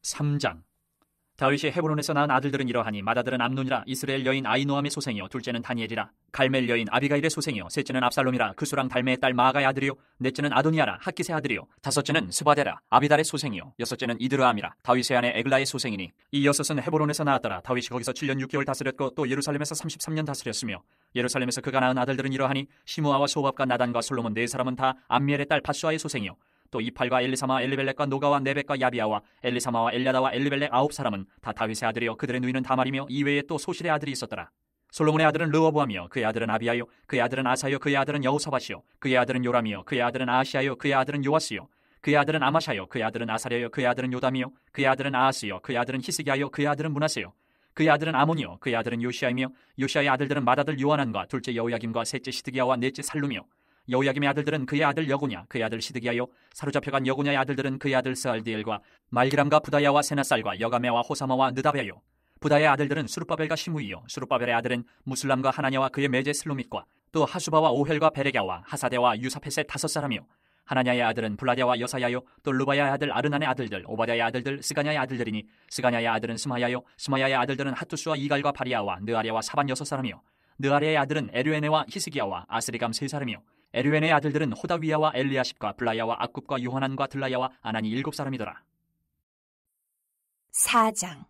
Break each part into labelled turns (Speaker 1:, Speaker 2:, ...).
Speaker 1: 3장. 다윗이 헤브론에서 낳은 아들들은 이러하니 맏아들은 암논이라 이스라엘 여인 아히노함의 소생이요 둘째는 다니엘이라 갈멜 여인 아비가일의 소생이요 셋째는 압살롬이라 그수랑 달메의 딸 마아가의 아들이요 넷째는 아도니아라 핫깃의 아들이요 다섯째는 스바데라 아비달의 소생이요 여섯째는 이드르암이라 다윗의 아내 에글라의 소생이니 이 여섯은 헤브론에서 나왔더라. 다윗이 거기서 7년 6개월 다스렸고 또 예루살렘에서 33년 다스렸으며 예루살렘에서 그가 낳은 아들들은 이러하니 시므아와 소밥과 나단과 솔로몬 네 사람은 다 암미엘의 딸 밧수아의 소생이요 또 이팔과 엘리사마 엘리벨렉과 노가와 네벡과 야비아와 엘리사마와 엘야다와 엘리벨렉 9사람은 다 다윗의 아들이요 그들의 누이는 다말이며 이외에 또 소실의 아들이 있었더라. 솔로몬의 아들은 르호보암이요 그의 아들은 아비야요 그의 아들은 아사요 그의 아들은 여호사밧이요 그의 아들은 요람이요 그의 아들은 아하시아요 그의 아들은 요아스요 그의 아들은 아마샤요 그의 아들은 아사랴요 그의 아들은 요담이요 그의 아들은 아하스요 그의 아들은 히스기야요 그의 아들은 므낫세요 그의 아들은 아몬이요 그의 아들은 요시아이며 요시아의 아들들은 맏아들 요하난과 둘째 여호야김과 셋째 시드기야와 넷째 살룸이요 여호야김의 아들들은 그의 아들 여고냐 그의 아들 시드기야요 사로잡혀간 여고냐의 아들들은 그의 아들 스알디엘과 말기람과 부다야와 세나살과 여가메와 호사마와 느다베요 부다의 아들들은 수르바벨과 시므이요 수르바벨의 아들은 무슬람과 하나냐와 그의 매제 슬로밋과 또 하수바와 오헬과 베레갸와 하사데와 유사펫의 5사람이요 하나냐의 아들은 블라디아와 여사야요 또 르바야의 아들 아르난의 아들들 오바댜의 아들들 스가냐의 아들들이니 스가냐의 아들은 스마야요 스마야의 아들들은 하투스와 이갈과 바리아와 느아랴와 사반 6사람이요 느아랴의 아들은 에르에네와 히스기야와 아스리감 3사람이요 에르웬의 아들들은 호다위야와 엘리아십과 블라야와 악굽과 요하난과 들라야와 아나니 7사람이더라.
Speaker 2: 4장.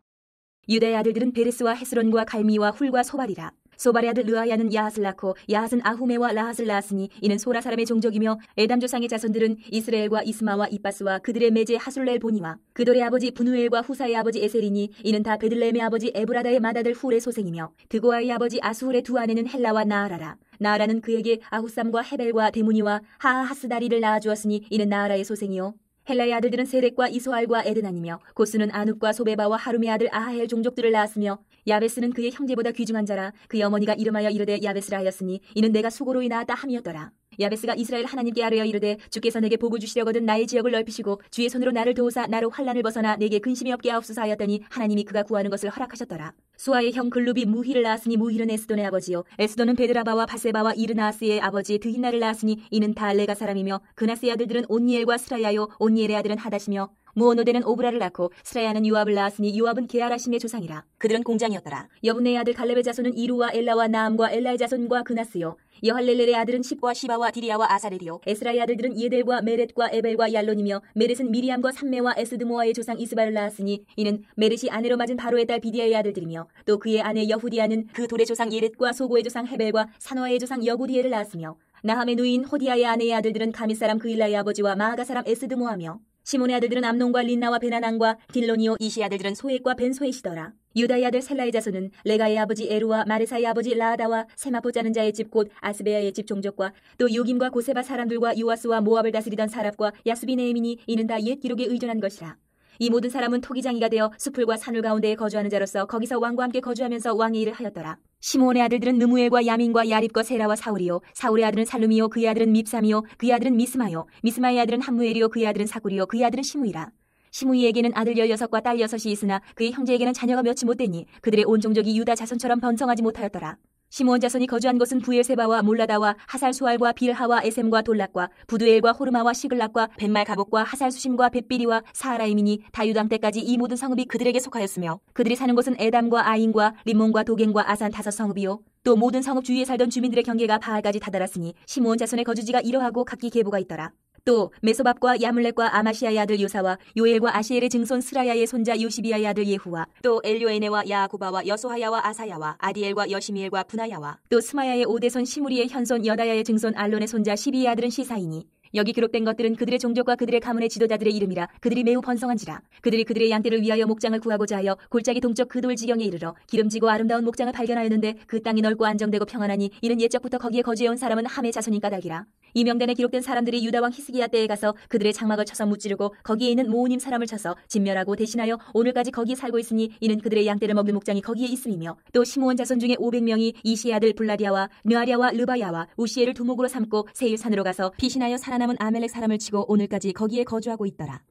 Speaker 2: 유다의 아들들은 베레스와 헤스론과 갈미와 훌과 소발이라. 소발의 아들 르아야는 야핫을 낳고 야핫은 아후메와 라핫을 낳았으니 이는 소라 사람의 종족이며 에담 조상의 자손들은 이스라엘과 이스마와 이빠스와 그들의 매제 하술렐 보니와 그돌의 아버지 분우엘과 후사의 아버지 에셀이니 이는 다 베들레헴의 아버지 에브라다의 맏아들 훌의 소생이며 드고아의 아버지 아수훌의 두 아내는 헬라와 나아라라. 나아라는 그에게 아후삼과 헤벨과 데무니와 하하하스다리를 낳아주었으니 이는 나아라의 소생이요 헬라의 아들들은 세렉과 이소알과 에드나니며 고스는 아눕과 소베바와 하룸의 아들 아하헬 종족들을 낳았으며 야베스는 그의 형제보다 귀중한 자라. 그의 어머니가 이름하여 이르되 야베스라 하였으니 이는 내가 수고로 인하였다 함이었더라. 야베스가 이스라엘 하나님께 아뢰어 이르되 주께서 내게 복을 주시려거든 나의 지역을 넓히시고 주의 손으로 나를 도우사 나로 환난을 벗어나 내게 근심이 없게 하옵소서 하였더니 하나님이 그가 구하는 것을 허락하셨더라. 수아의 형 글룹이 무힐을 낳았으니 무힐은 에스돈의 아버지요 에스돈은 베드라바와 바세바와 이르나스의 아버지 드힌나를 낳았으니 이는 다 레가 사람이며 그나스의 아들들은 온니엘과 스라야요 온니엘의 아들은 하다시며 무오노데는 오브라를 낳고 스라야는 요압을 낳았으니 요압은 게하라심의 조상이라. 그들은 공장이었더라. 여분네의 아들 갈렙의 자손은 이루와 엘라와 나암과 엘라의 자손과 그나스요 여할렐렐의 아들은 십과 시바와 디리아와 아사렐이요 에스라의 아들들은 예델과 메렛과 에벨과 얄론이며 메렛은 미리암과 삼메와 에스드모아의 조상 이스바를 낳았으니 이는 메렛이 아내로 맞은 바로의 딸 비디아의 아들들이며 또 그의 아내 여후디아는 그 돌의 조상 예렛과 소고의 조상 헤벨과 산화의 조상 여구디엘을 낳았으며 나함의 누이인 호디아의 아내의 아들들은 가밋 사람 그일라의 아버지와 마아가 사람 에스드모아며 시몬의 아들들은 암논과 린나와 베나난과 딜로니오 이시의 아들들은 소액과 벤소액이더라. 유다의 아들 셀라의 자손은 레가의 아버지 에루와 마레사의 아버지 라아다와 세마포 짜는 자의 집 곧 아스베야의 집 종족과 또 요김과 고세바 사람들과 요아스와 모압을 다스리던 사랍과 야수비네에민이 이는 다 옛 기록에 의존한 것이라. 이 모든 사람은 토기장이가 되어 수풀과 산울 가운데에 거주하는 자로서 거기서 왕과 함께 거주하면서 왕의 일을 하였더라. 시므온의 아들들은 느무엘과 야민과 야립과 세라와 사울이요 사울의 아들은 살룸이요 그의 아들은 밉삼이요 그의 아들은 미스마요 미스마의 아들은 함무엘이요 그의 아들은 사구리요 그의 아들은 시므이라. 시므이에게는 아들 16과 딸 6이 있으나 그의 형제에게는 자녀가 몇이 못되니 그들의 온 종족이 유다 자손처럼 번성하지 못하였더라. 시므온 자손이 거주한 곳은 부엘세바와 몰라다와 하살수알과 빌하와 에셈과 돌락과 부두엘과 호르마와 시글락과 벤말 가복과 하살수심과 벳비리와 사하라임이니 다유당 때까지 이 모든 성읍이 그들에게 속하였으며 그들이 사는 곳은 에담과 아인과 림몬과 도겐과 아산 5성읍이요 또 모든 성읍 주위에 살던 주민들의 경계가 바알까지 다다랐으니 시므온 자손의 거주지가 이러하고 각기 계보가 있더라. 또 메소밥과 야물렉과 아마시아의 아들 요사와 요엘과 아시엘의 증손 스라야의 손자 요시비아의 아들 예후와 또 엘요에네와 야구바와 여소하야와 아사야와 아디엘과 여시미엘과 분하야와 또 스마야의 오대손 시무리의 현손 여다야의 증손 알론의 손자 시비의 아들은 시사이니 여기 기록된 것들은 그들의 종족과 그들의 가문의 지도자들의 이름이라. 그들이 매우 번성한지라. 그들이 그들의 양떼를 위하여 목장을 구하고자 하여 골짜기 동쪽 그 돌 지경에 이르러 기름지고 아름다운 목장을 발견하였는데 그 땅이 넓고 안정되고 평안하니 이는 옛적부터 거기에 거주해온 사람은 함의 자손인 까닭이라. 이 명단에 기록된 사람들이 유다왕 히스기야 때에 가서 그들의 장막을 쳐서 무찌르고 거기에 있는 모우님 사람을 쳐서 진멸하고 대신하여 오늘까지 거기에 살고 있으니 이는 그들의 양떼를 먹는 목장이 거기에 있음이며 또 시므온 자손 중에 500명이 이시의 아들 블라디아와 느아랴와 르바야와 우시엘을 두목으로 삼고 세일산으로 가서 피신하여 살아남은 아멜렉 사람을 치고 오늘까지 거기에 거주하고 있더라.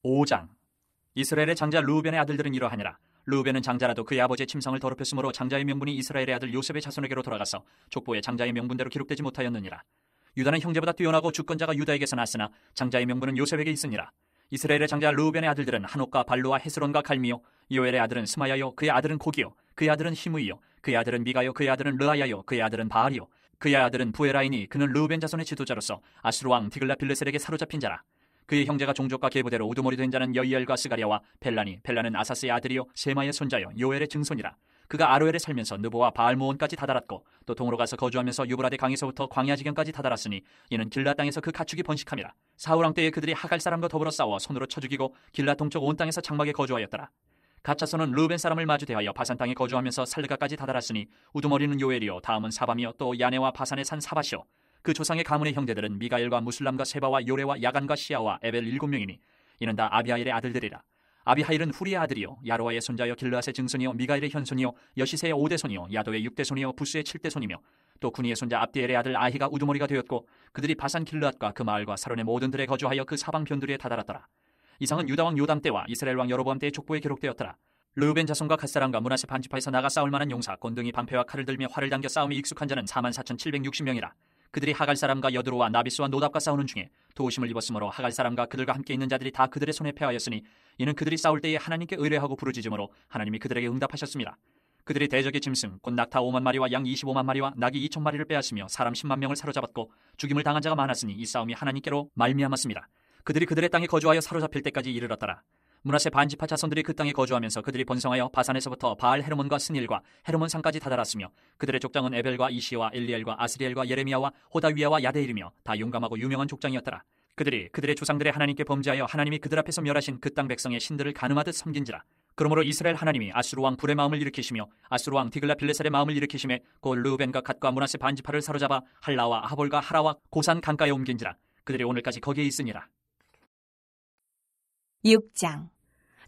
Speaker 1: 5장. 이스라엘의 장자 르우벤의 아들들은 이러하니라. 르우벤은 장자라도 그의 아버지의 침상을 더럽혔으므로 장자의 명분이 이스라엘의 아들 요셉의 자손에게로 돌아가서 족보에 장자의 명분대로 기록되지 못하였느니라. 유다는 형제보다 뛰어나고 주권자가 유다에게서 났으나 장자의 명분은 요셉에게 있으니라. 이스라엘의 장자 르우벤의 아들들은 한옥과 발루와 헤스론과 갈미요. 요엘의 아들은 스마야요. 그의 아들은 고기요. 그의 아들은 시므이요. 그의 아들은 미가요. 그의 아들은 르아야요. 그의 아들은 바알이요. 그의 아들은 부에라이니 그는 르우벤 자손의 지도자로서 아수르 왕 디글라빌레셀에게 사로잡힌 자라. 그의 형제가 종족과 계보대로 우두머리 된 자는 여이엘과 스가랴와 벨라니. 벨라는 아사스의 아들이요 세마의 손자요 요엘의 증손이라. 그가 아로엘에 살면서 느보와 바알모온까지 다다랐고 또 동으로 가서 거주하면서 유브라데 강에서부터 광야 지경까지 다다랐으니 이는 길라 땅에서 그 가축이 번식함이라. 사울 왕 때에 그들이 하갈 사람과 더불어 싸워 손으로 쳐 죽이고 길라 동쪽 온 땅에서 장막에 거주하였더라. 갓 자손은 르우벤 사람을 마주대하여 바산 땅에 거주하면서 살르가까지 다다랐으니 우두머리는 요엘이요 다음은 사밤이요 또 야네와 바산의 산 사바시요. 그 조상의 가문의 형제들은 미가엘과 무술람과 세바와 요레와 야간과 시아와 에벨 7명이니 이는 다 아비하일의 아들들이라. 아비하일은 후리의 아들이요 야로아의 손자여 길르앗의 증손이요 미가엘의 현손이요 여시세의 5대손이요 야도의 6대손이요 부스의 7대손이며 또 구니의 손자 압디엘의 아들 아히가 우두머리가 되었고 그들이 바산 길르앗과 그 마을과 사론의 모든 들에 거주하여 그 사방 변두리에 다다랐더라. 이상은 유다 왕 요담 때와 이스라엘 왕 여로보암 때의 족보에 기록되었더라. 르우벤 자손과 갓사람과 므낫세 반지파에서 나가 싸울 만한 용사 곤등이 방패와 칼을 들며 활을 당겨 싸움에 익숙한 자는 44,760명이라. 그들이 하갈 사람과 여드로와 나비스와 노답과 싸우는 중에 도우심을 입었으므로 하갈 사람과 그들과 함께 있는 자들이 다 그들의 손에 패하였으니 이는 그들이 싸울 때에 하나님께 의뢰하고 부르짖음으로 하나님이 그들에게 응답하셨습니다. 그들이 대적의 짐승 곧 낙타 5만 마리와 양 25만 마리와 낙이 2천 마리를 빼앗으며 사람 10만 명을 사로잡았고 죽임을 당한 자가 많았으니 이 싸움이 하나님께로 말미암았습니다. 그들이 그들의 땅에 거주하여 사로잡힐 때까지 이르렀더라. 므낫세 반지파 자손들이 그 땅에 거주하면서 그들이 번성하여 바산에서부터 바알 헤르몬과 스닐과 헤르몬 산까지 다다랐으며 그들의 족장은 에벨과 이시와 엘리엘과 아스리엘과 예레미야와 호다위야와 야데일이며 다 용감하고 유명한 족장이었더라. 그들이 그들의 조상들의 하나님께 범죄하여 하나님이 그들 앞에서 멸하신 그 땅 백성의 신들을 간음하듯 섬긴지라. 그러므로 이스라엘 하나님이 아수르 왕 불의 마음을 일으키시며 아수르 왕 디글라빌레셀의 마음을 일으키심에 곧 르우벤과 갓과 므낫세 반지파를 사로잡아 할라와 하볼과 하라와 고산 강가에 옮긴지라. 그들이 오늘까지 거기에 있으니라.
Speaker 2: 6장.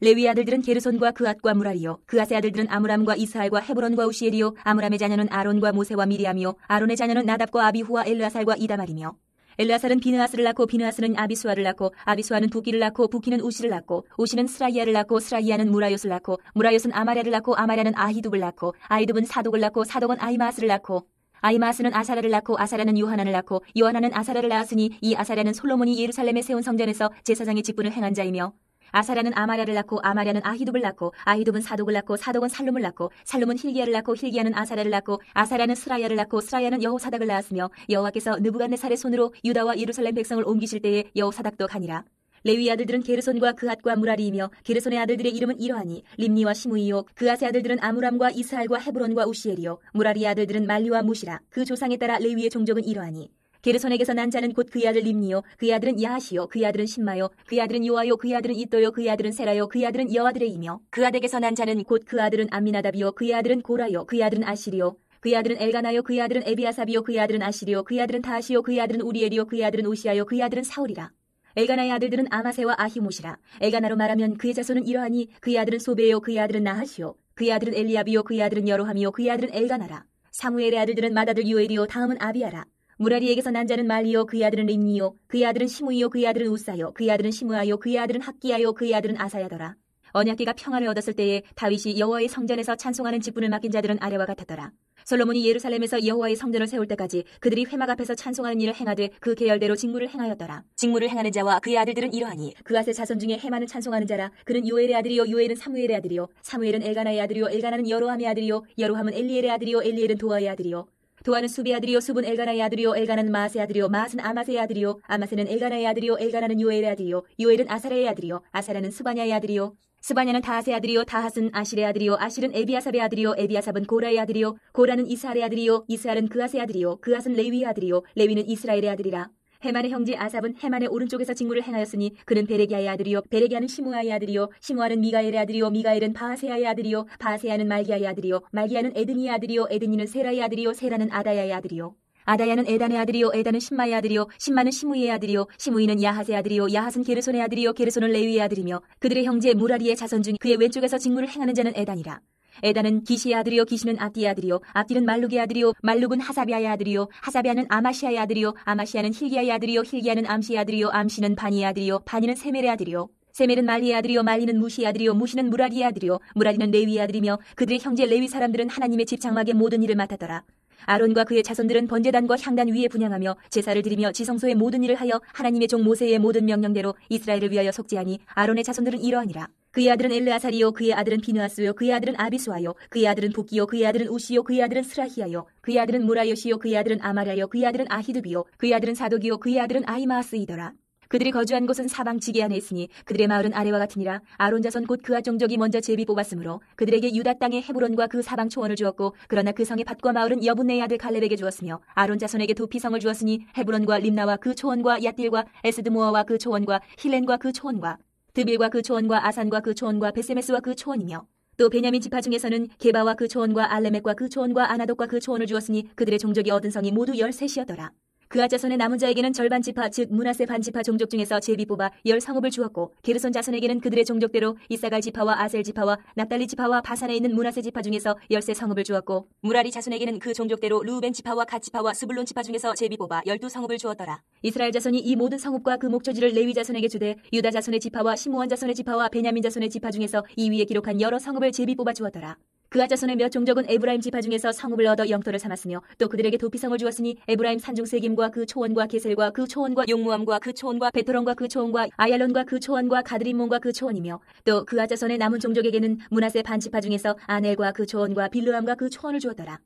Speaker 2: 레위 아들들은 게르손과 그앗과 무라리요 그앗의 아들들은 아므람과 이스할과 헤브론과 우시엘이요 아므람의 자녀는 아론과 모세와 미리암이요 아론의 자녀는 나답과 아비후와 엘르아살과 이다말이며 엘르아살은 비느하스를 낳고 비느하스는 아비수아를 낳고 아비수아는 부기를 낳고 부기는 우시를 낳고 우시는 스라이야를 낳고 스라이야는 무라요스를 낳고 무라요스는 아마랴를 낳고 아마랴는 아히둡을 낳고 아히둡은 사독을 낳고 사독은 아히마스를 낳고 아히마스는 아사라를 낳고 아사라는 요하난을 낳고 요하난은 아사라를 낳았으니 이 아사라는 솔로몬이 예루살렘에 세운 성전에서 제사장의 직분을 행한 자이며 아사라는 아마랴를 낳고 아마랴는 아히둡을 낳고 아히둡은 사독을 낳고 사독은 살룸을 낳고 살룸은 힐기야를 낳고 힐기야는 아사라를 낳고 아사라는 스라야를 낳고 스라야는 여호사닥을 낳았으며 여호와께서 느부갓네살의 손으로 유다와 예루살렘 백성을 옮기실 때에 여호사닥도 가니라. 레위 아들들은 게르손과 그앗과 무라리이며 게르손의 아들들의 이름은 이러하니 림니와 시므이요 그앗의 아들들은 아므람과 이스할과 헤브론과 우시엘이요 무라리의 아들들은 말리와 무시라. 그 조상에 따라 레위의 종족은 이러하니 게르손에게서 난 자는 곧 그의 아들 림니요 그의 아들은 야하시요 그의 아들은 신마요 그의 아들은 요아요 그의 아들은 이또요 그의 아들은 세라요 그의 아들은 여아들의이며 그앗에게서 난 자는 곧 그 아들은 암미나답이요 그의 아들은 고라요 그의 아들은 아시리요 그의 아들은 엘가나요 그의 아들은 에비아삽이요 그의 아들은 아시리요 그의 아들은 다하시요 그의 아들은 우리엘이요 그의 아들은 오시아요 그의 아들은 사울이라. 엘가나의 아들들은 아마세와 아히못이라. 엘가나로 말하면 그의 자손은 이러하니 그의 아들은 소베요 그의 아들은 나하시요 그의 아들은 엘리압이요 그의 아들은 여로함이요 그의 아들은 엘가나라. 사무엘의 아들들은 맏아들 요엘이요 다음은 아비아라. 무라리에게서 난 자는 말리요 그의 아들은 림니요 그의 아들은 시므이요 그의 아들은 우사요 그의 아들은 시므아요 그의 아들은 학기야요 그의 아들은 아사야더라. 언약궤가 평안을 얻었을 때에 다윗이 여호와의 성전에서 찬송하는 직분을 맡긴 자들은 아래와 같았더라. 솔로몬이 예루살렘에서 여호와의 성전을 세울 때까지 그들이 회막 앞에서 찬송하는 일을 행하되 그 계열대로 직무를 행하였더라. 직무를 행하는 자와 그의 아들들은 이러하니 그앗의 자손 중에 헤만은 찬송하는 자라. 그는 요엘의 아들이요 요엘은 사무엘의 아들이요 사무엘은 엘가나의 아들이요 엘가나는 여로함의 아들이요 여로함은 엘리엘의 아들이요 엘리엘은 도아의 아들이요 도아는 수비의 아들이요 숲은 엘가나의 아들이요 엘가나는 마아스의 아들이요 마아스는 아마세의 아들이요 아마세는 엘가나의 아들이요 엘가나는 요엘의 아들이요 요엘은 아사라의 아들이요 아사라는 스바냐의 아들이요 스바냐는 다핫의 아들이요 다핫은 아실의 아들이요 아실은 에비아삽의 아들이요 에비아삽은 고라의 아들이요 고라는 이스할의 아들이요 이스할은 그앗의 아들이요 그앗은 레위의 아들이요 레위는 이스라엘의 아들이라. 헤만의 형제 아삽은 헤만의 오른쪽에서 직무를 행하였으니 그는 베레기야의 아들이요 베레기야는 시므아의 아들이요 시므아는 미가엘의 아들이요 미가엘은 바하세야의 아들이요 바하세야는 말기야의 아들이요 말기야는 에드니의 아들이요 에드니는 세라의 아들이요 세라는 아다야의 아들이요 아다야는 에단의 아들이요 에단은 신마의 아들이요 신마는 시므이의 아들이요 시므이는 야핫의 아들이요 야핫은 게르손의 아들이요 게르손은 레위의 아들이며 그들의 형제 무라리의 자손 중 그의 왼쪽에서 직무를 행하는 자는 에단이라. 에단은 기시의 아들이요 기시는 압디의 아들이요 압디는 말룩의 아들이요 말룩은 하사비아의 아들이요 하사비아는 아마시아의 아들이요 아마시아는 힐기야의 아들이요 힐기야는 암시의 아들이요 암시는 바니의 아들이요 바니는 세멜의 아들이요 세멜은 말리의 아들이요 말리는 무시의 아들이요 무시는 무라리의 아들이요 무라리는 레위의 아들이며 그들의 형제 레위 사람들은 하나님의 집 장막의 모든 일을 맡았더라. 아론과 그의 자손들은 번제단과 향단 위에 분향하며 제사를 드리며 지성소의 모든 일을 하여 하나님의 종 모세의 모든 명령대로 이스라엘을 위하여 속죄하니 아론의 자손들은 이러하니라. 그의 아들은 엘르아살이요 그의 아들은 비느하스요 그의 아들은 아비수아요 그의 아들은 북기요 그의 아들은 우시요 그의 아들은 스라히야요 그의 아들은 무라요시요 그의 아들은 아마랴요 그의 아들은 아히두비요 그의 아들은 사독이요 그의 아들은 아히마아스이더라. 그들이 거주한 곳은 사방 지게 안에 있으니 그들의 마을은 아래와 같으니라. 아론 자손 곧 그아 종족이 먼저 제비 뽑았으므로 그들에게 유다 땅의 헤브론과 그 사방 초원을 주었고 그러나 그 성의 밭과 마을은 여분네의 아들 갈렙에게 주었으며 아론 자손에게 도피성을 주었으니 헤브론과 림나와 그 초원과 얏딜과 에스드모아와 그 초원과 힐렌과 그 초원과 드빌과 그 초원과 아산과 그 초원과 베세메스와 그 초원이며 또 베냐민 지파 중에서는 게바와 그 초원과 알레멕과 그 초원과 아나독과 그 초원을 주었으니 그들의 종족이 얻은 성이 모두 13이었더라. 그아 자손의 남은 자에게는 절반 지파 즉 므낫세 반 지파 종족 중에서 제비 뽑아 10성읍을 주었고 게르손 자손에게는 그들의 종족대로 이사갈 지파와 아셀 지파와 납달리 지파와 바산에 있는 므낫세 지파 중에서 13성읍을 주었고 무라리 자손에게는 그 종족대로 르우벤 지파와 갓 지파와 스불론 지파 중에서 제비 뽑아 12성읍을 주었더라. 이스라엘 자손이 이 모든 성읍과 그 목초지를 레위 자손에게 주되 유다 자손의 지파와 시므온 자손의 지파와 베냐민 자손의 지파 중에서 이 위에 기록한 여러 성읍을 제비 뽑아 주었더라. 그아 자손의 몇 종족은 에브라임 지파 중에서 성읍을 얻어 영토를 삼았으며 또 그들에게 도피성을 주었으니 에브라임 산중 세김과 그 초원과 게셀과 그 초원과 용무암과 그 초원과 베토론과 그 초원과 아얄론과 그 초원과 가드림몬과 그 초원이며 또 그아 자손의 남은 종족에게는 므낫세 반 지파 중에서 아넬과 그 초원과 빌르암과 그 초원을 주었더라.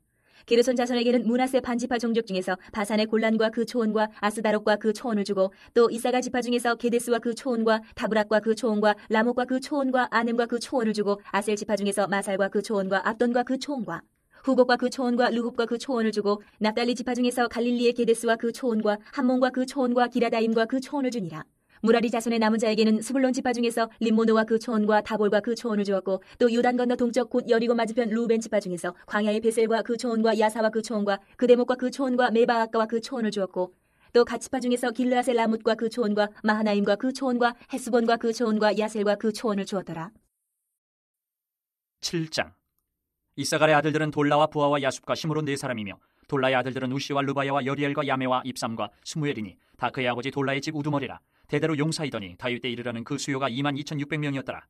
Speaker 2: 게르손 자손에게는 므낫세 반 지파 종족 중에서 바산의 골란과 그 초원과 아스다롯과 그 초원을 주고 또 이사갈 지파 중에서 게데스와 그 초원과 다브락과 그 초원과 라목과 그 초원과 아넴과 그 초원을 주고 아셀 지파 중에서 마살과 그 초원과 압돈과 그 초원과 후복과 그 초원과 르홉과 그 초원을 주고 납달리 지파 중에서 갈릴리의 게데스와 그 초원과 함몬과 그 초원과 기라다임과 그 초원을 주니라. 무라리 자손의 남은 자에게는 스불론 지파 중에서 림모노와 그 초원과 다볼과 그 초원을 주었고 또 요단 건너 동쪽 곧 여리고 맞은편 루벤 지파 중에서 광야의 베셀과 그 초원과 야사와 그 초원과 그데목과 그 초원과 메바아까와 그 초원을 주었고 또 갓지파 중에서 길르앗의 라뭇과 그 초원과 마하나임과 그 초원과 헤스본과 그 초원과 야셀과 그 초원을 주었더라.
Speaker 1: 7장. 이사갈의 아들들은 돌라와 부하와 야숲과 시므론 4사람이며 돌라의 아들들은 우시와 르바야와 여리엘과 야메와 입삼과 스무엘이니 다 그의 아버지 돌라의 집 우두머리라. 대대로 용사이더니 다윗 때 이르러는 그 수요가 22,600명이었더라.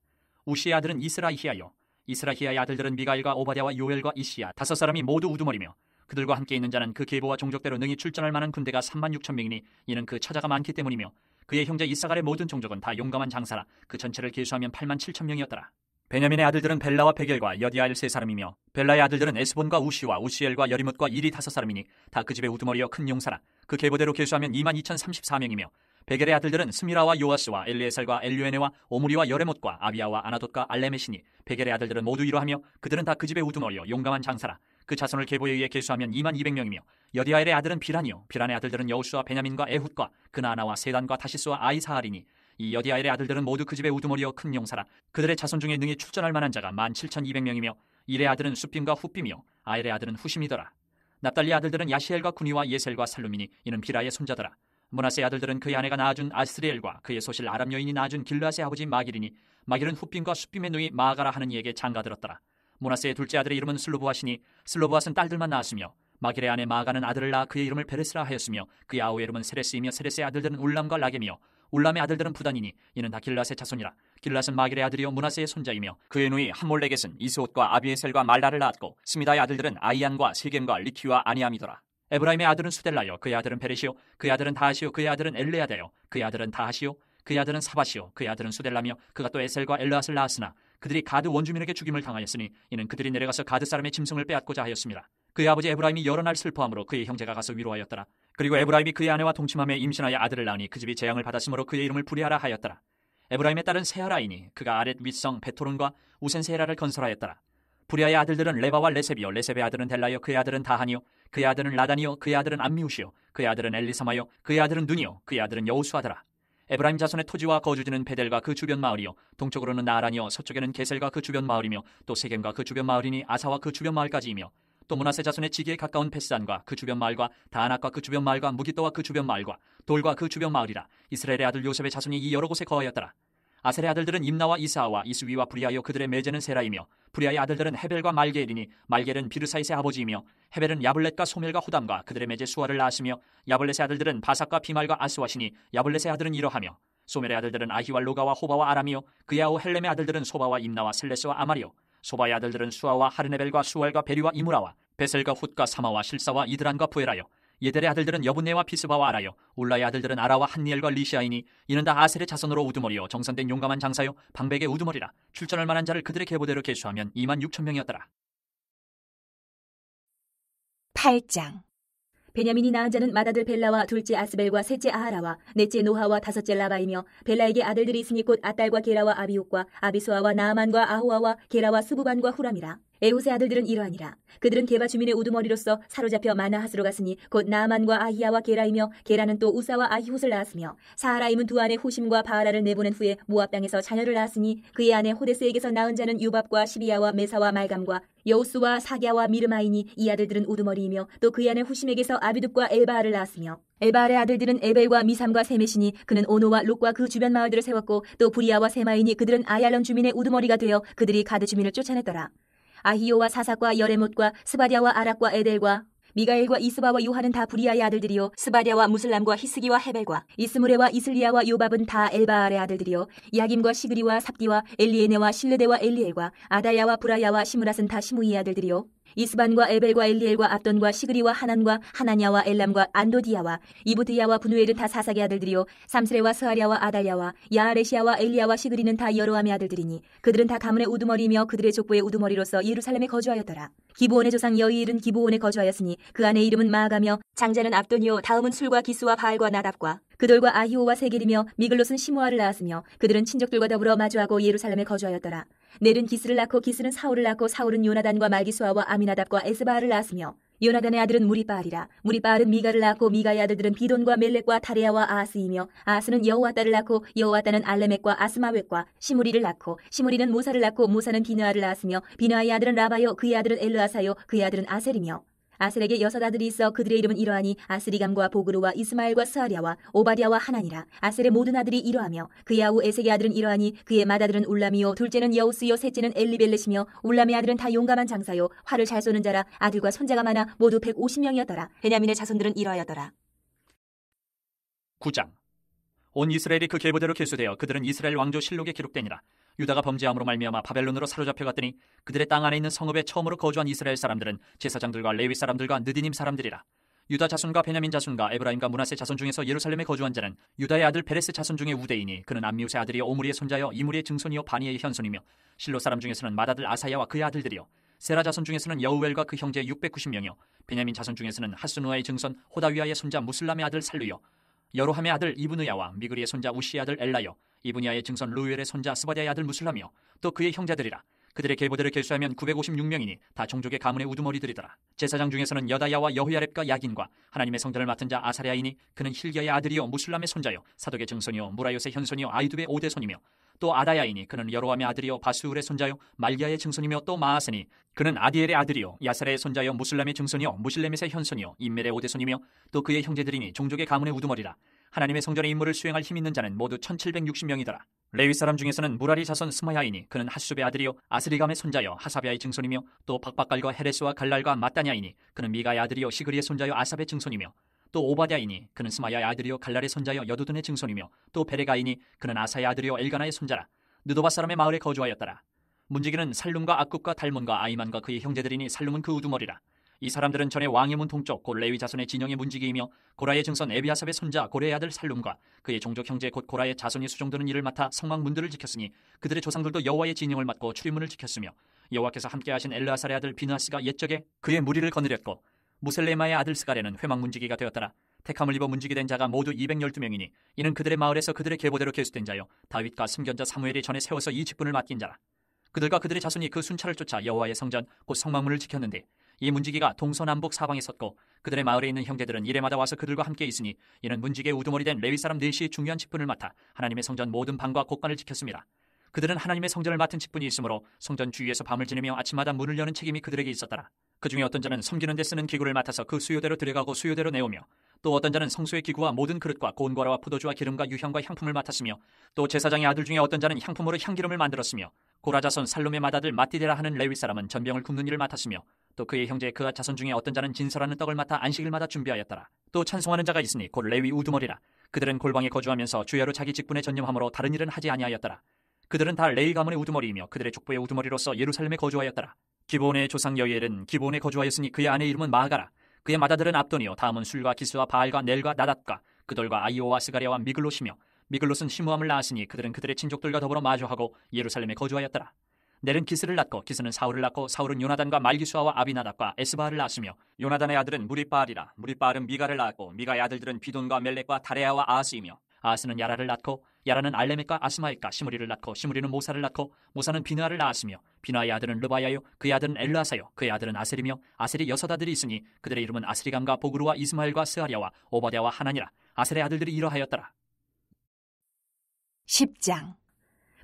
Speaker 1: 우시의 아들은 이스라히야요. 이스라히야의 아들들은 미가엘과 오바댜와 요엘과 이시야 5사람이 모두 우두머리며 그들과 함께 있는 자는 그 계보와 종족대로 능히 출전할 만한 군대가 36,000명이니 이는 그 처자가 많기 때문이며 그의 형제 이사갈의 모든 종족은 다 용감한 장사라. 그 전체를 계수하면 87,000명이었더라. 베냐민의 아들들은 벨라와 베겔과 여디아엘 3사람이며 벨라의 아들들은 에스본과 우시와 우시엘과 여리뭇과 일이 5사람이니 다 그 집의 우두머리여 큰 용사라. 그 계보대로 계수하면 22,034명이며 베겔의 아들들은 스미라와 요아스와 엘리에셀과 엘류에네와 오므리와 여레못과 아비야와 아나돗과 알레메시니 베겔의 아들들은 모두 이러하며 그들은 다 그 집의 우두머리여 용감한 장사라. 그 자손을 계보에 의해 계수하면 22,200명이며 여디아엘의 아들은 비란이요 비란의 아들들은 여우스와 베냐민과 에훗과 그나아나와 세단과 다시스와 아이사하리니 이 여디아엘의 아들들은 모두 그 집의 우두머리여 큰 용사라. 그들의 자손 중에 능히 출전할 만한 자가 17,200명이며 일의 아들은 숫빔과 훗빔이요 아엘의 아들은 후심이더라. 납달리 아들들은 야시엘과 구니와 예셀과 살루미니 이는 비라의 손자더라. 므낫세의 아들들은 그의 아내가 낳아준 아스리엘과 그의 소실 아람 여인이 낳아준 길르앗의 아버지 마길이니 마길은 훗빔과 숫빔의 누이 마아가라 하는 이에게 장가들었더라. 므낫세의 둘째 아들의 이름은 슬로보앗이니 슬로보앗은 딸들만 낳았으며 마길의 아내 마아가는 아들을 낳아 그의 이름을 베레스라 하였으며 그의 아우의 이름은 세레스이며 세레스의 아들들은 울람과 라겜이요 울람의 아들들은 부단이니 이는 다 길르앗의 자손이라. 길르앗은 마길의 아들이요 므낫세의 손자이며 그의 누이 함몰렉겟은 이스옷과 아비에셀과 말라를 낳았고 스미다의 아들들은 아이안과 세겜과 리키와 아니암이더라. 에브라임의 아들은 수델라요 그의 아들은 베레시요 그의 아들은 다하시요 그의 아들은 엘레아다요 그의 아들은 다하시요 그의 아들은 사바시요 그의 아들은 수델라며 그가 또 에셀과 엘르앗을 낳았으나 그들이 가드 원주민에게 죽임을 당하였으니 이는 그들이 내려가서 가드 사람의 짐승을 빼앗고자 하였습니다. 그의 아버지 에브라임이 여러 날 슬퍼함으로 그의 형제가 가서 위로하였더라. 그리고 에브라임이 그의 아내와 동침함에 임신하여 아들을 낳으니 그 집이 재앙을 받았으므로 그의 이름을 부리하라 하였더라. 에브라임의 딸은 세하라이니 그가 아렛 윗성 베토론과 우센 세라를 건설하였더라. 부리아의 아들들은 레바와 레셉이요 레셉의 아들은 델라요 그의 아들은 다하니요 그의 아들은 라단이요 그의 아들은 암미우시요 그의 아들은 엘리사마요 그의 아들은 눈이요 그의 아들은 여우수하더라. 에브라임 자손의 토지와 거주지는 베델과 그 주변 마을이요 동쪽으로는 나아란이요 서쪽에는 게셀과 그 주변 마을이며 또 세겜과 그 주변 마을이니 아사와 그 주변 마을까지이며 또 므낫세 자손의 지기에 가까운 베스단과 그 주변 마을과 다안악과 그 주변 마을과 무기또와 그 주변 마을과 돌과 그 주변 마을이라. 이스라엘의 아들 요셉의 자손이 이 여러 곳에 거하였더라. 아셀의 아들들은 임나와 이스아와 이스위와 브리아요 그들의 매제는 세라이며 브리아의 아들들은 헤벨과 말게엘이니 말게엘은 비르사이스의 아버지이며 헤벨은 야블렛과 소멜과 후담과 그들의 매제 수아를 낳았으며 야블렛의 아들들은 바삭과 비말과 아스와시니 야블렛의 아들은 이러하며 소멜의 아들들은 아히와 로가와 호바와 아람이요 그의 아우 헬렘의 아들들은 소바와 임나와 셀레스와 아마리요 소바의 아들들은 수아와 하르네벨과 수알과 베리와 이무라와 베셀과 훗과 사마와 실사와 이드란과 부엘하여 예델의 아들들은 여분네와 비스바와 아라요 울라의 아들들은 아라와 한니엘과 리시아이니 이는 다 아셀의 자손으로 우두머리요 정선된 용감한 장사요 방백의 우두머리라. 출전할 만한 자를 그들의 계보대로 계수하면 26,000명이었더라.
Speaker 2: 8장. 베냐민이 낳은 자는 맏아들 벨라와 둘째 아스벨과 셋째 아하라와 넷째 노하와 다섯째 라바이며 벨라에게 아들들이 있으니 곧 아딸과 게라와 아비옥과 아비수아와 나아만과 아호아와 게라와 스부반과 후람이라. 에훗의 아들들은 이러하니라. 그들은 게바 주민의 우두머리로서 사로잡혀 마나하스로 갔으니 곧 나아만과 아히야와 게라이며 게라는 또 우사와 아히훗을 낳았으며 사하라임은 두 아내 후심과 바하라를 내보낸 후에 모압 땅에서 자녀를 낳았으니 그의 아내 호데스에게서 낳은 자는 유밥과 시비야와 메사와 말감과 여우스와 사갸와 미르마이니 이 아들들은 우두머리이며 또 그의 아내 후심에게서 아비둡과 엘바알을 낳았으며 엘바알의 아들들은 에벨과 미삼과 세메시니 그는 오노와 룩과 그 주변 마을들을 세웠고 또 부리아와 세마이니 그들은 아얄론 주민의 우두머리가 되어 그들이 가드 주민을 쫓아냈더라. 아히요와 사삭과 여레못과 스바디아와 아락과 에델과 미가엘과 이스바와 요한은 다 부리아의 아들들이요 스바디아와 무슬람과 히스기와 헤벨과 이스무레와 이슬리아와 요밥은 다 엘바알의 아들들이요 야김과 시그리와 삽디와 엘리에네와 실르데와 엘리엘과 아다야와 브라야와 시므랏은 다 시무이의 아들들이요 이스반과 에벨과 엘리엘과 압돈과 시그리와 하난과 하나냐와 엘람과 안도디야와 이브드야와 분우엘은 다 사삭의 아들들이요 삼스레와 스하랴와 아달야와 야아레시아와 엘리야와 시그리는 다 여로함의 아들들이니 그들은 다 가문의 우두머리이며 그들의 족보의 우두머리로서 예루살렘에 거주하였더라. 기브온의 조상 여이일은 기브온에 거주하였으니 그 아내 이름은 마아가며 장자는 압돈이요 다음은 술과 기스와 바알과 나답과 그들과 아히오와 세겔이며 미글롯은 시므아를 낳았으며 그들은 친족들과 더불어 마주하고 예루살렘에 거주하였더라. 넬은 기스를 낳고 기스는 사울을 낳고 사울은 요나단과 말기수아와 아미나답과 에스바알을 낳았으며 요나단의 아들은 무리바알이라. 무리바알은 미가를 낳고 미가의 아들들은 비돈과 멜렉과 다레아와 아하스이며 아하스는 여호와따를 낳고 여호와따는 알레멕과 아스마웻과 시무리를 낳고 시무리는 모사를 낳고 모사는 비느아를 낳았으며 비느아의 아들은 라바요 그의 아들은 엘르아사요 그의 아들은 아셀이며 아셀에게 6 아들이 있어 그들의 이름은 이러하니 아스리감과 보그루와 이스마엘과 스하랴와 오바디아와 하나니라. 아셀의 모든 아들이 이러하며 그의 아우 에색의 아들은 이러하니 그의 맏아들은 울람이요 둘째는 여우스요 셋째는 엘리벨렛이며 울람의 아들은 다 용감한 장사요 활을 잘 쏘는 자라. 아들과 손자가 많아 모두 150명이었더라. 베냐민의 자손들은 이러하였더라.
Speaker 1: 9장. 온 이스라엘이 그 계보대로 계수되어 그들은 이스라엘 왕조 실록에 기록되니라. 유다가 범죄함으로 말미암아 바벨론으로 사로잡혀갔더니 그들의 땅 안에 있는 성읍에 처음으로 거주한 이스라엘 사람들은 제사장들과 레위 사람들과 느디님 사람들이라. 유다 자손과 베냐민 자손과 에브라임과 므낫세 자손 중에서 예루살렘에 거주한 자는 유다의 아들 페레스 자손 중에 우대이니 그는 암미우스의 아들이요 오므리의 손자여 이므리의 증손이요 바니의 현손이며 실로 사람 중에서는 맏아들 아사야와 그의 아들들이요 세라 자손 중에서는 여우엘과 그 형제 690명이요 베냐민 자손 중에서는 하스누아의 증손 호다위아의 손자 무슬람의 아들 살루요 여로함의 아들 이브느야와 미그리의 손자 우시의 아들 엘라요 이브니아의 증손 루엘의 손자 스바디아의 아들 무슬람이요 또 그의 형제들이라. 그들의 계보대를 계수하면 956명이니 다 종족의 가문의 우두머리들이더라. 제사장 중에서는 여다야와 여호야렙과 야긴과 하나님의 성전을 맡은 자 아사랴이니 그는 힐기야의 아들이요 무슬람의 손자요 사독의 증손이요 무라요스의 현손이요 아이두의 오대손이며 또 아다야이니 그는 여로함의 아들이요 바수울의 손자요 말기야의 증손이며 또 마아스니 그는 아디엘의 아들이요 야사레의 손자요 무슬람의 증손이요 무실레멧의 현손이요 임멜의 오대손이며 또 그의 형제들이니 종족의 가문의 우두머리라. 하나님의 성전의 임무를 수행할 힘 있는 자는 모두 1760명이더라. 레위 사람 중에서는 무라리 자손 스마야이니 그는 하수베의 아들이요 아스리감의 손자요 하사비아의 증손이며 또 박박갈과 헤레스와 갈랄과 마따냐이니 그는 미가의 아들이요 시그리의 손자요 아삽의 증손이며 또 오바댜이니 그는 스마야의 아들이요 갈랄의 손자요 여두둔의 증손이며 또 베레가이니 그는 아사의 아들이요 엘가나의 손자라. 느도바 사람의 마을에 거주하였더라. 문지기는 살룸과 악굽과 달몬과 아이만과 그의 형제들이니 살룸은 그 우두머리라. 이 사람들은 전에 왕의 문 동쪽 곧 레위 자손의 진영의 문지기이며 고라의 증손 에비아삽의 손자 고레의 아들 살룸과 그의 종족 형제 곧 고라의 자손이 수종드는 일을 맡아 성막 문들을 지켰으니 그들의 조상들도 여호와의 진영을 맡고 출입문을 지켰으며 여호와께서 함께하신 엘르아살의 아들 비느하스가 옛적에 그의 무리를 거느렸고 무셀레마의 아들 스가랴는 회막 문지기가 되었더라. 택함을 입어 문지기 된 자가 모두 212명이니 이는 그들의 마을에서 그들의 계보대로 계수된 자요 다윗과 승견자 사무엘이 전에 세워서 이 직분을 맡긴 자라. 그들과 그들의 자손이 그 순찰을 쫓아 여호와의 성전 곧 성막문을 지켰는데 이 문지기가 동서남북 사방에 섰고 그들의 마을에 있는 형제들은 이래마다 와서 그들과 함께 있으니 이는 문지기의 우두머리 된 레위 사람 넷이 중요한 직분을 맡아 하나님의 성전 모든 방과 곳간을 지켰습니다. 그들은 하나님의 성전을 맡은 직분이 있으므로 성전 주위에서 밤을 지내며 아침마다 문을 여는 책임이 그들에게 있었더라. 그 중에 어떤 자는 섬기는 데 쓰는 기구를 맡아서 그 수요대로 들여가고 수요대로 내오며 또 어떤 자는 성소의 기구와 모든 그릇과 고운과라와 포도주와 기름과 유향과 향품을 맡았으며 또 제사장의 아들 중에 어떤 자는 향품으로 향기름을 만들었으며 고라 자손 살룸의 맏아들 마띠데라 하는 레위 사람은 전병을 굽는 일을 맡았으며 또 그의 형제 그앗 자손 중에 어떤 자는 진설하는 떡을 맡아 안식일마다 준비하였더라. 또 찬송하는 자가 있으니 곧 레위 우두머리라. 그들은 골방에 거주하면서 주야로 자기 직분에 전념함으로 다른 일은 하지 아니하였더라. 그들은 다 레위 가문의 우두머리이며 그들의 족보의 우두머리로서 예루살렘에 거주하였더라. 기브온의 조상 여이엘은 기브온에 거주하였으니 그의 아내 이름은 마아가라. 그의 맏아들은 압돈이요 다음은 술과 기스와 바알과 넬과 나닷과 그돌과 아이오와 스가랴와 미글롯이며 미글롯은 시므함을 낳았으니 그들은 그들의 친족들과 더불어 마주하고 예루살렘에 거주하였더라. 넬은 기스를 낳고 기스는 사울을 낳고 사울은 요나단과 말기수아와 아비나답과 에스바를 낳았으며 요나단의 아들은 무리바알이라. 무리바알은 미가를 낳았고 미가의 아들들은 비돈과 멜렉과 다레아와 아하스이며 아하스는 야라를 낳고 야라는 알레멕과 아스마엘과 시므리를 낳고 시므리는 모사를 낳고 모사는 비느하를 낳았으며 비느하의 아들은 르바야요 그의 아들은 엘르아사요 그의 아들은 아셀이며 아셀이 6 아들이 있으니 그들의 이름은 아스리감과 보그루와 이스마엘과 스하랴와 오바댜와 하나니라. 아셀의 아들들이 이러하였더라.
Speaker 2: 10장.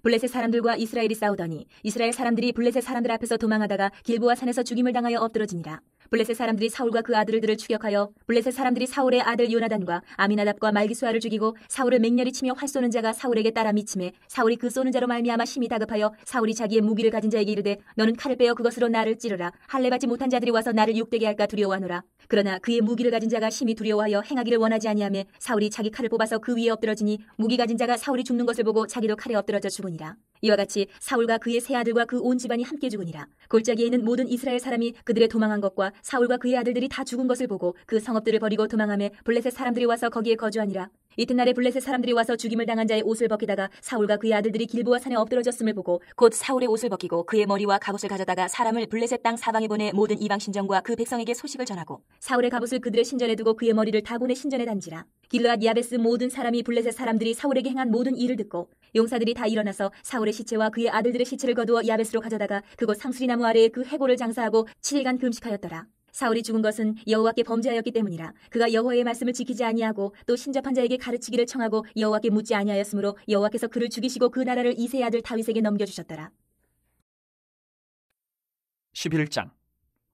Speaker 2: 블레셋 사람들과 이스라엘이 싸우더니 이스라엘 사람들이 블레셋 사람들 앞에서 도망하다가 길보아 산에서 죽임을 당하여 엎드러지니라. 블레셋 사람들이 사울과 그 아들들을 추격하여 블레셋 사람들이 사울의 아들 요나단과 아미나답과 말기수아를 죽이고 사울을 맹렬히 치며 활 쏘는 자가 사울에게 따라 미침해 사울이 그 쏘는 자로 말미암아 심히 다급하여 사울이 자기의 무기를 가진 자에게 이르되 너는 칼을 빼어 그것으로 나를 찌르라. 할례 받지 못한 자들이 와서 나를 욕되게 할까 두려워하노라. 그러나 그의 무기를 가진 자가 심히 두려워하여 행하기를 원하지 아니하며 사울이 자기 칼을 뽑아서 그 위에 엎드러지니 무기 가진 자가 사울이 죽는 것을 보고 자기도 칼에 엎드러져 죽으니라. 이와 같이 사울과 그의 세 아들과 그 온 집안이 함께 죽으니라. 골짜기에 있는 모든 이스라엘 사람이 그들의 도망한 것과 사울과 그의 아들들이 다 죽은 것을 보고 그 성읍들을 버리고 도망하며 블레셋 사람들이 와서 거기에 거주하니라. 이튿날에 블레셋 사람들이 와서 죽임을 당한 자의 옷을 벗기다가 사울과 그의 아들들이 길보아 산에 엎드러졌음을 보고 곧 사울의 옷을 벗기고 그의 머리와 갑옷을 가져다가 사람을 블레셋 땅 사방에 보내 모든 이방 신전과 그 백성에게 소식을 전하고 사울의 갑옷을 그들의 신전에 두고 그의 머리를 다곤의 신전에 단지라. 길르앗 야베스 모든 사람이 블레셋 사람들이 사울에게 행한 모든 일을 듣고 용사들이 다 일어나서 사울의 시체와 그의 아들들의 시체를 거두어 야베스로 가져다가 그곳 상수리나무 아래에 그 해골을 장사하고 7일간 금식하였더라. 사울이 죽은 것은 여호와께 범죄하였기 때문이라. 그가 여호와의 말씀을 지키지 아니하고 또 신접한 자에게 가르치기를 청하고 여호와께 묻지 아니하였으므로 여호와께서 그를 죽이시고 그 나라를 이새의 아들 다윗에게 넘겨주셨더라.
Speaker 1: 11장.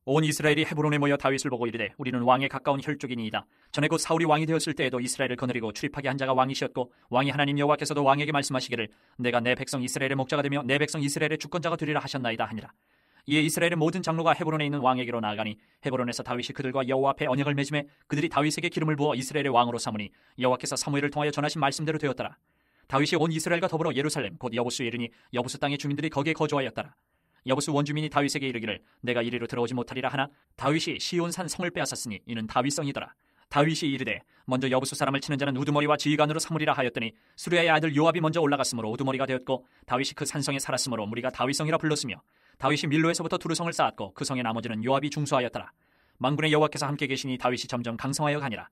Speaker 1: 온 이스라엘이 헤브론에 모여 다윗을 보고 이르되 우리는 왕에 가까운 혈족이니이다. 전에 곧 사울이 왕이 되었을 때에도 이스라엘을 거느리고 출입하게 한 자가 왕이시었고 왕이 하나님 여호와께서도 왕에게 말씀하시기를 내가 내 백성 이스라엘의 목자가 되며 내 백성 이스라엘의 주권자가 되리라 하셨나이다 하니라. 이에 이스라엘의 모든 장로가 헤브론에 있는 왕에게로 나아가니 헤브론에서 다윗이 그들과 여호와 앞에 언약을 맺음에 그들이 다윗에게 기름을 부어 이스라엘의 왕으로 삼으니 여호와께서 사무엘을 통하여 전하신 말씀대로 되었더라. 다윗이 온 이스라엘과 더불어 예루살렘 곧 여부스에 이르니 여부스 땅의 주민들이 거기에 거주하였더라. 여부스 원주민이 다윗에게 이르기를 내가 이리로 들어오지 못하리라 하나 다윗이 시온산 성을 빼앗았으니 이는 다윗성이더라. 다윗이 이르되 먼저 여부수 사람을 치는 자는 우두머리와 지휘관으로 삼으리라 하였더니 수리아의 아들 요압이 먼저 올라갔으므로 우두머리가 되었고 다윗이 그 산성에 살았으므로 무리가 다윗성이라 불렀으며 다윗이 밀로에서부터 두루성을 쌓았고 그 성의 나머지는 요압이 중수하였더라. 만군의 여호와께서 함께 계시니 다윗이 점점 강성하여 가니라.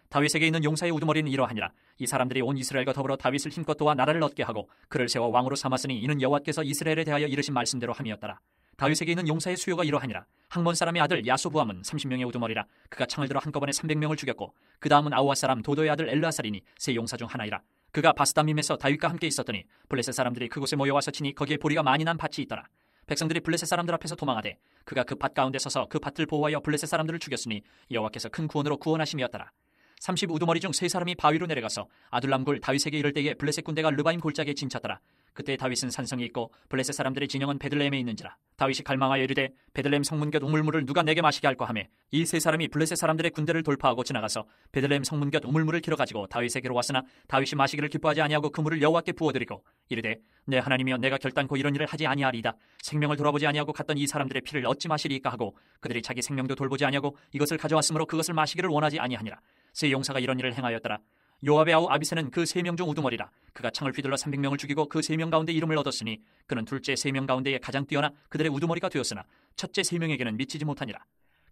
Speaker 1: 다윗에게 있는 용사의 우두머리는 이러하니라. 이 사람들이 온 이스라엘과 더불어 다윗을 힘껏 도와 나라를 얻게 하고 그를 세워 왕으로 삼았으니 이는 여호와께서 이스라엘에 대하여 이르신 말씀대로 함이었더라. 다윗에게 있는 용사의 수요가 이러하니라. 항몬 사람의 아들 야소부함은 30명의 우두머리라. 그가 창을 들어 한꺼번에 300명을 죽였고 그 다음은 아우아 사람 도도의 아들 엘르아살이니 세 용사 중 하나이라. 그가 바스다밈에서 다윗과 함께 있었더니 블레셋 사람들이 그곳에 모여와서 치니 거기에 보리가 많이 난 밭이 있더라. 백성들이 블레셋 사람들 앞에서 도망하되 그가 그 밭 가운데 서서 그 밭을 보호하여 블레셋 사람들을 죽였으니 여호와께서 큰 구원으로 구원하심이었더라. 30 우두머리 중 세 사람이 바위로 내려가서 아둘람굴 다윗에게 이를 때에 블레셋 군대가 르바임 골짜기에 진쳤더라. 그때 다윗은 산성이 있고 블레셋 사람들의 진영은 베들레헴에 있는지라. 다윗이 갈망하여 이르되 베들레헴 성문 곁 우물물을 누가 내게 마시게 할까 하매 이 세 사람이 블레셋 사람들의 군대를 돌파하고 지나가서 베들레헴 성문 곁 우물물을 길어 가지고 다윗에게로 왔으나 다윗이 마시기를 기뻐하지 아니하고 그 물을 여호와께 부어드리고 이르되 내 하나님이여 내가 결단코 이런 일을 하지 아니하리이다. 생명을 돌아보지 아니하고 갔던 이 사람들의 피를 어찌 마시리이까 하고 그들이 자기 생명도 돌보지 아니하고 이것을 가져왔으므로 그것을 마시기를 원하지 아니하니라. 세 용사가 이런 일을 행하였더라. 요압의 아우 아비새는 그 3명 중 우두머리라. 그가 창을 휘둘러 300명을 죽이고 그 3명 가운데 이름을 얻었으니 그는 둘째 3명 가운데에 가장 뛰어나 그들의 우두머리가 되었으나 첫째 3명에게는 미치지 못하니라.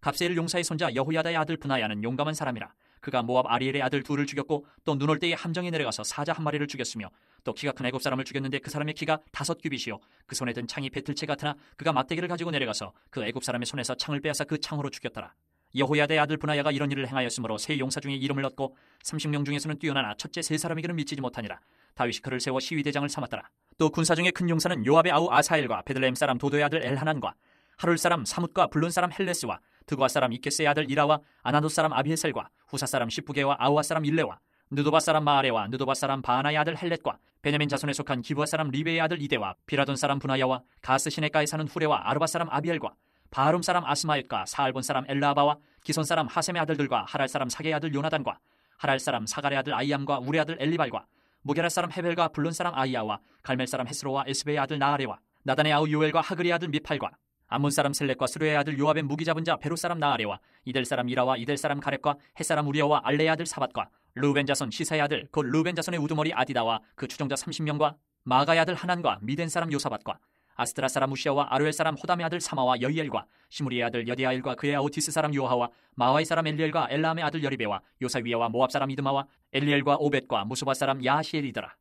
Speaker 1: 갑세엘 용사의 손자 여호야다의 아들 브나야는 용감한 사람이라. 그가 모압 아리엘의 아들 둘을 죽였고 또 눈 올 때에 함정에 내려가서 사자 한 마리를 죽였으며 또 키가 큰 애굽 사람을 죽였는데 그 사람의 키가 5규빗이요 그 손에 든 창이 배틀채 같으나 그가 막대기를 가지고 내려가서 그 애굽 사람의 손에서 창을 빼앗아 그 창으로 죽였더라. 여호야다의 아들 브나야가 이런 일을 행하였으므로 세 용사 중에 이름을 얻고 30명 중에서는 뛰어나나 첫째 3사람에게는 미치지 못하니라. 다윗이 그를 세워 시위대장을 삼았더라. 또 군사 중에 큰 용사는 요압의 아우 아사엘과 베들레헴 사람 도도의 아들 엘하난과 하룰 사람 사뭇과 블론 사람 헬레스와 드과 사람 이케스의 아들 이라와 아나도 사람 아비에셀과 후사 사람 시프게와 아우아 사람 일레와 느도바 사람 마아레와 느도바 사람 바하나의 아들 헬렛과 베냐민 자손에 속한 기브아 사람 리베의 아들 이데와 비라돈 사람 분하야와 가스 시내가에 사는 후레와 아르바 사람 아비엘과 바하룸 사람 아스마옒과 사알본 사람 엘라아바와 기손 사람 하셈의 아들들과 하랄 사람 사게의 아들 요나단과 하랄 사람 사갈의 아들 아이암과 우레 아들 엘리발과 무게라 사람 헤벨과 블론 사람 아이야와 갈멜 사람 헤스로와 에스베의 아들 나아레와 나단의 아우 요엘과 하그리의 아들 미팔과 암몬 사람 셀렉과 스루의 아들 요압의 무기 잡은 자 베로 사람 나아레와 이델 사람 이라와 이델 사람 가렙과 헷 사람 우리아와 알레의 아들 사밧과 르우벤 자손 시사의 아들 곧 르우벤 자손의 우두머리 아디다와 그 추종자 30명과 마가의 아들 하난과 미덴 사람 요사밧과 아스트라 사람 우시아와 아르엘 사람 호담의 아들 사마와 여이엘과 시므리의 아들 여디아엘과 그의 아우 디스 사람 요하와 마와의 사람 엘리엘과 엘라함의 아들 여리베와 요사위아와 모압 사람 이드마와 엘리엘과 오벳과 무소바 사람 야시엘이더라.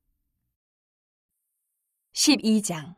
Speaker 2: 12장.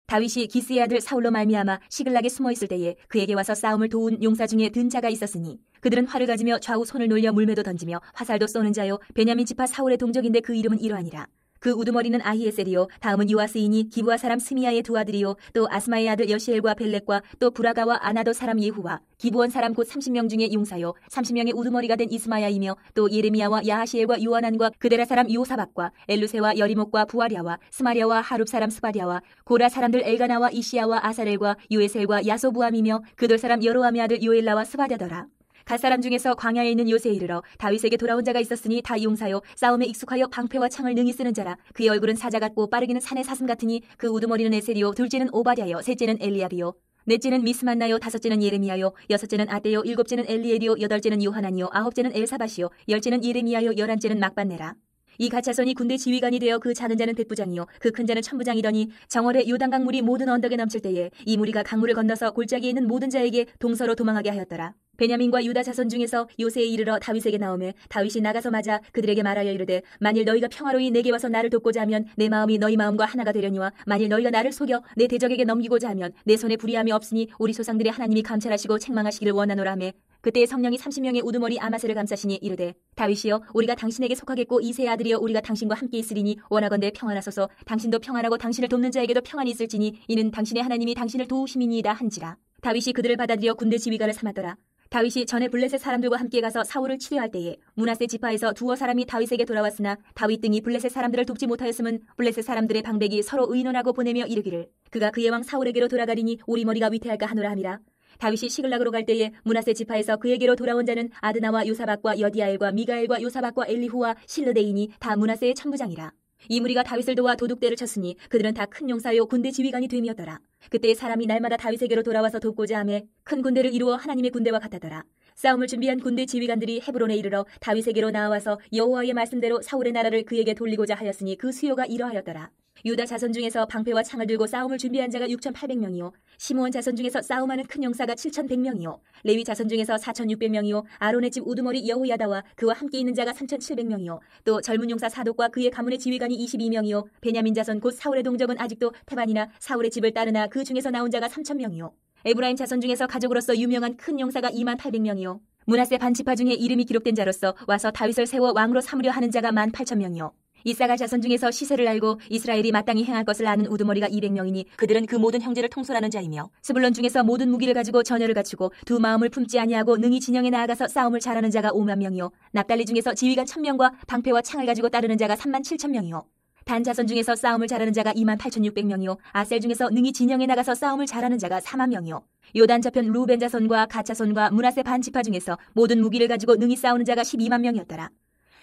Speaker 2: 다윗이 기스의 아들 사울로 말미암아 시글락에 숨어있을 때에 그에게 와서 싸움을 도운 용사 중에 든 자가 있었으니 그들은 활을 가지며 좌우 손을 놀려 물매도 던지며 화살도 쏘는 자요 베냐민 지파 사울의 동족인데 그 이름은 이러하니라. 그 우두머리는 아히에셀이요 다음은 요아스이니 기브아 사람 스미야의 두 아들이요 또 아스마의 아들 여시엘과 벨렉과 또 부라가와 아나도 사람 예후와 기브온 사람 곧 30명 중에 용사요 30명의 우두머리가 된 이스마야이며 또 예레미야와 야하시엘과 요하난과 그데라 사람 요사박과 엘루세와 여리목과 부아랴와 스마랴와 하룹 사람 스바랴와 고라 사람들 엘가나와 이시야와 아사렐과 요에셀과 야소부암이며 그돌 사람 여로함의 아들 요엘라와 스바랴더라. 갓사람 중에서 광야에 있는 요새에 이르러 다윗에게 돌아온 자가 있었으니 다 용사요 싸움에 익숙하여 방패와 창을 능히 쓰는 자라. 그의 얼굴은 사자 같고 빠르기는 산의 사슴 같으니 그 우두머리는 에셀이요 둘째는 오바댜요 셋째는 엘리압이요 넷째는 미스만나요 다섯째는 예레미야요 여섯째는 아떼요 일곱째는 엘리엘이요 여덟째는 요하나니요 아홉째는 엘사밧이요 열째는 예레미야요 열한째는 막반네라. 이 가차손이 군대 지휘관이 되어 그 작은 자는 백부장이요 그 큰 자는 천부장이더니 정월에 요단강 물이 모든 언덕에 넘칠 때에 이 무리가 강물을 건너서 골짜기에 있는 모든 자에게 동서로 도망하게 하였더라. 베냐민과 유다 자손 중에서 요새에 이르러 다윗에게 나오매 다윗이 나가서 맞아 그들에게 말하여 이르되 만일 너희가 평화로이 내게 와서 나를 돕고자 하면 내 마음이 너희 마음과 하나가 되려니와 만일 너희가 나를 속여 내 대적에게 넘기고자 하면 내 손에 불의함이 없으니 우리 조상들의 하나님이 감찰하시고 책망하시기를 원하노라 하매 그때 성령이 30명의 우두머리 아마스를 감싸시니 이르되 다윗이여 우리가 당신에게 속하겠고 이새의 아들이여 우리가 당신과 함께 있으리니 원하건대 평안하소서 당신도 평안하고 당신을 돕는 자에게도 평안이 있을지니 이는 당신의 하나님이 당신을 도우심이니이다 한지라. 다윗이 그들을 받아들여 군대 지휘관을 삼았더라. 다윗이 전에 블레셋 사람들과 함께 가서 사울을 치료할 때에 므낫세 지파에서 두어 사람이 다윗에게 돌아왔으나 다윗 등이 블레셋 사람들을 돕지 못하였음은 블레셋 사람들의 방백이 서로 의논하고 보내며 이르기를 그가 그의 왕 사울에게로 돌아가리니 우리 머리가 위태할까 하노라 함이라. 다윗이 시글락으로 갈 때에 므낫세 지파에서 그에게로 돌아온 자는 아드나와 요사박과 여디아엘과 미가엘과 요사박과 엘리후와 실르데이니 다 므낫세의 천부장이라. 이 무리가 다윗을 도와 도둑대를 쳤으니 그들은 다 큰 용사요 군대 지휘관이 됨이었더라. 그때 사람이 날마다 다윗에게로 돌아와서 돕고자 하매 큰 군대를 이루어 하나님의 군대와 같았더라. 싸움을 준비한 군대 지휘관들이 헤브론에 이르러 다윗에게로 나와서 여호와의 말씀대로 사울의 나라를 그에게 돌리고자 하였으니 그 수요가 이러하였더라. 유다 자손 중에서 방패와 창을 들고 싸움을 준비한 자가 6,800명이요 시므온 자손 중에서 싸움하는 큰 용사가 7,100명이요 레위 자손 중에서 4,600명이요 아론의 집 우두머리 여호야다와 그와 함께 있는 자가 3,700명이요 또 젊은 용사 사독과 그의 가문의 지휘관이 22명이요 베냐민 자손 곧 사울의 동족은 아직도 태반이나 사울의 집을 따르나 그 중에서 나온 자가 3,000명이요 에브라임 자손 중에서 가족으로서 유명한 큰 용사가 28,000명이요 므낫세 반지파 중에 이름이 기록된 자로서 와서 다윗을 세워 왕으로 삼으려 하는 자가 18,000명이요 이사갈 자손 중에서 시세를 알고 이스라엘이 마땅히 행할 것을 아는 우두머리가 200명이니 그들은 그 모든 형제를 통솔하는 자이며 스불론 중에서 모든 무기를 가지고 전열을 갖추고 두 마음을 품지 아니하고 능히 진영에 나아가서 싸움을 잘하는 자가 50,000명이요 납달리 중에서 지휘관 1,000명과 방패와 창을 가지고 따르는 자가 37,000명이요 단 자손 중에서 싸움을 잘하는 자가 28,600명이요 아셀 중에서 능히 진영에 나가서 싸움을 잘하는 자가 40,000명이요 요단 저편 루벤 자손과 갓 자손과 므낫세 반지파 중에서 모든 무기를 가지고 능히 싸우는 자가 120,000명이었더라.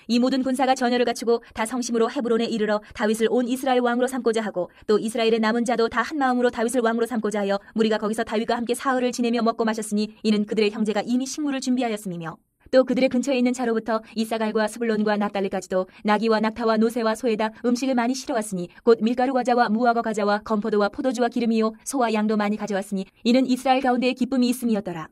Speaker 2: 이 모든 군사가 전열을 갖추고 다 성심으로 헤브론에 이르러 다윗을 온 이스라엘 왕으로 삼고자 하고 또 이스라엘의 남은 자도 다 한 마음으로 다윗을 왕으로 삼고자 하여 무리가 거기서 다윗과 함께 사흘을 지내며 먹고 마셨으니 이는 그들의 형제가 이미 식물을 준비하였음이며 또 그들의 근처에 있는 자로부터 이사갈과 스불론과 납달리까지도 나귀와 낙타와 노새와 소에다 음식을 많이 실어왔으니 곧 밀가루 과자와 무화과 과자와 건포도와 포도주와 기름이요 소와 양도 많이 가져왔으니 이는 이스라엘 가운데에 기쁨이 있음이었더라.